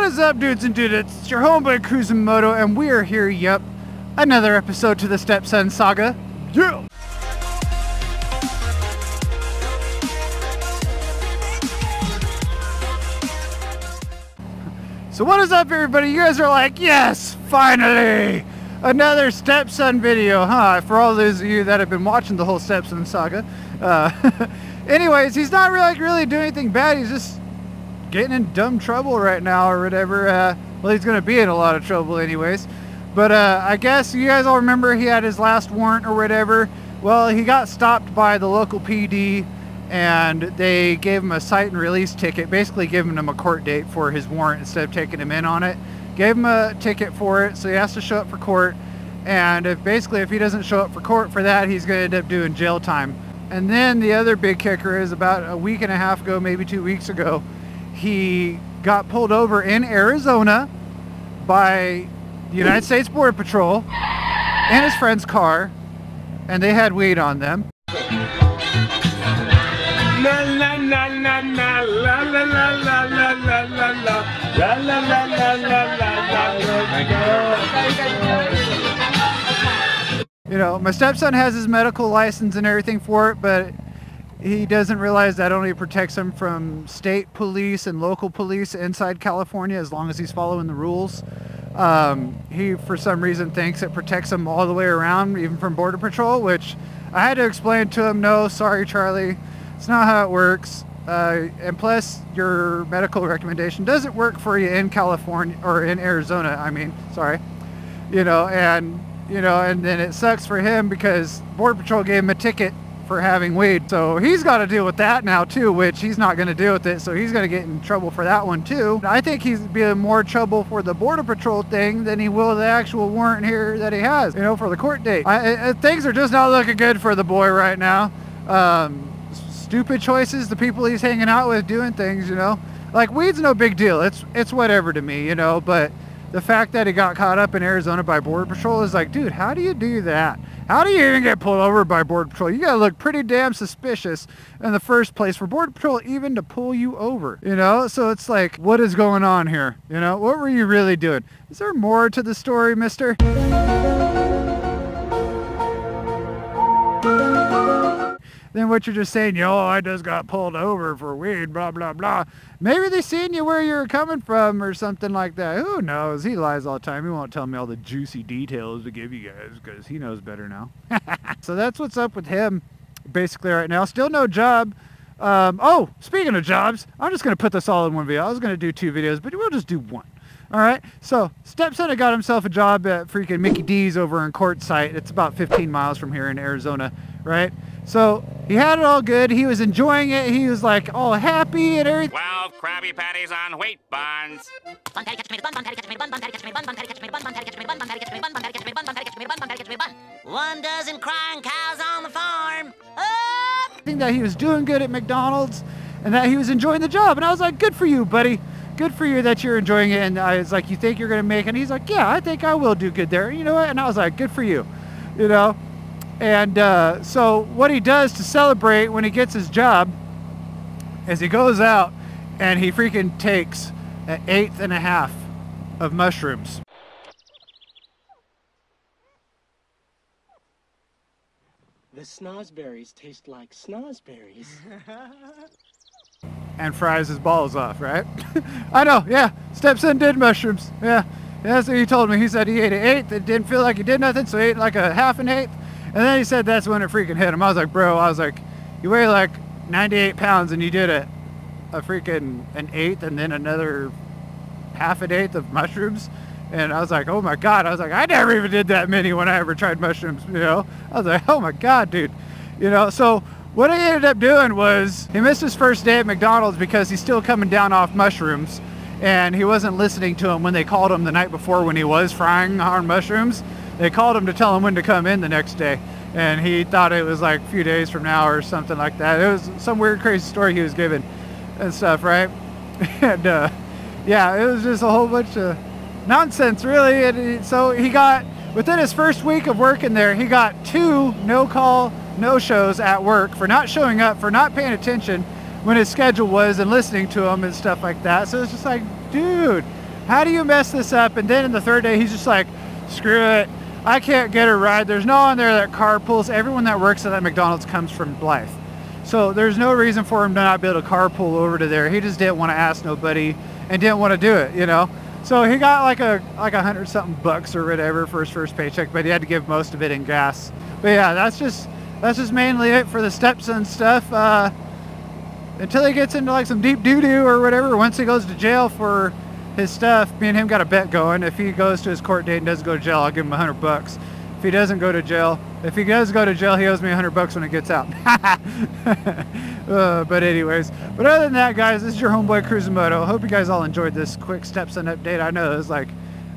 is up, dudes and dudettes? It's your homeboy CruzinMoto, and we are here, yep, another episode to the Stepson saga. Yeah! So what is up, everybody? You guys are like, yes, finally! Another Stepson video, huh? For all those of you that have been watching the whole Stepson saga. Anyways, he's not really doing anything bad. He's just getting in dumb trouble right now or whatever. Well, he's going to be in a lot of trouble anyways. But I guess you guys all remember he had his last warrant or whatever. Well, he got stopped by the local PD and they gave him a cite and release ticket, basically giving him a court date for his warrant instead of taking him in on it. Gave him a ticket for it, so he has to show up for court. And if he doesn't show up for court for that, he's going to end up doing jail time. And then the other big kicker is about a week and a half ago, maybe 2 weeks ago, he got pulled over in Arizona by the United States Border Patrol in his friend's car, and they had weed on them. La la la la la la la la la la la la la la la la. You know, my stepson has his medical license and everything for it, but he doesn't realize that only protects him from state police and local police inside California as long as he's following the rules. He, for some reason, thinks it protects him all the way around, even from Border Patrol, which I had to explain to him, no, sorry, Charlie, it's not how it works. And plus, your medical recommendation doesn't work for you in California, or in Arizona, I mean, sorry. And then it sucks for him because Border Patrol gave him a ticket for having weed. So he's got to deal with that now too, which he's not going to deal with it. So he's going to get in trouble for that one too. I think he's being more trouble for the Border Patrol thing than he will the actual warrant here that he has, for the court date. Things are just not looking good for the boy right now. Stupid choices, the people he's hanging out with doing things, like weed's no big deal. It's whatever to me, but the fact that he got caught up in Arizona by Border Patrol is like, dude, how do you do that? How do you even get pulled over by Border Patrol? You gotta look pretty damn suspicious in the first place for Border Patrol even to pull you over, So it's like, what is going on here? What were you really doing? Is there more to the story, mister? Then what you're just saying, I just got pulled over for weed, blah, blah, blah. Maybe they seen you where you're coming from or something like that. Who knows? He lies all the time. He won't tell me all the juicy details to give you guys because he knows better now. So that's what's up with him basically right now. Still no job. Oh, speaking of jobs, I'm just going to put this all in one video. I was going to do 2 videos, but we'll just do 1. All right, so Stepson got himself a job at freaking Mickey D's over in Quartzsite. It's about 15 miles from here in Arizona, right? So he had it all good. He was enjoying it. He was like all happy and everything. 12 Krabby Patties on wheat buns. 1 dozen crying cows on the farm. That he was doing good at McDonald's and that he was enjoying the job. And I was like, good for you, buddy. Good for you that you're enjoying it. And I was like, you think you're going to make it? And he's like, yeah, I think I will do good there. You know what? And I was like, good for you, And so what he does to celebrate when he gets his job is he goes out and he freaking takes an 1/8 of mushrooms. The snozberries taste like snozberries. And fries his balls off, right? I know, yeah. Stepson did mushrooms. Yeah, that's what he told me. He said he ate an 1/8. It didn't feel like he did nothing, so he ate like a 1/2. And then he said that's when it freaking hit him. I was like, bro, you weigh like 98 pounds and you did a freaking an 1/8 and then another 1/2 of mushrooms. And I was like, oh my God. I was like, I never even did that many when I ever tried mushrooms, I was like, oh my God, dude. So what I ended up doing was he missed his first day at McDonald's because he's still coming down off mushrooms. And he wasn't listening to him when they called him the night before when he was frying on mushrooms. They called him to tell him when to come in the next day. And he thought it was like a few days from now or something like that. It was some weird, crazy story he was giving and stuff, right? And yeah, it was just a whole bunch of nonsense, really. And so he got, within his first week of working there, he got 2 no-call, no-shows at work for not showing up, for not paying attention when his schedule was and listening to him and stuff like that. So it's just like, dude, How do you mess this up? And then in the third day, he's just like, screw it. I can't get a ride. There's no one there that carpools. Everyone that works at that McDonald's comes from Blythe. So there's no reason for him to not be able to carpool over to there. He just didn't want to ask nobody and didn't want to do it, you know? So he got like $100-something bucks or whatever for his first paycheck, but he had to give most of it in gas. But yeah, that's just mainly it for the Stepson stuff. Until he gets into like some deep doo-doo or whatever, once he goes to jail for his stuff, me and him got a bet going. If he goes to his court date and doesn't go to jail, I'll give him $100. If he doesn't go to jail, if he does go to jail, he owes me $100 when it gets out. But anyways, but other than that, guys, this is your homeboy CruzinMoto. Hope you guys all enjoyed this quick Stepson update. I know it was like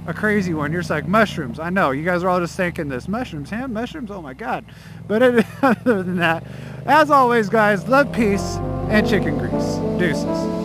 a crazy one. You're just like, mushrooms. I know you guys are all just thinking this, mushrooms, ham mushrooms, oh my god. But other than that, as always, guys, love, peace, and chicken grease. Deuces.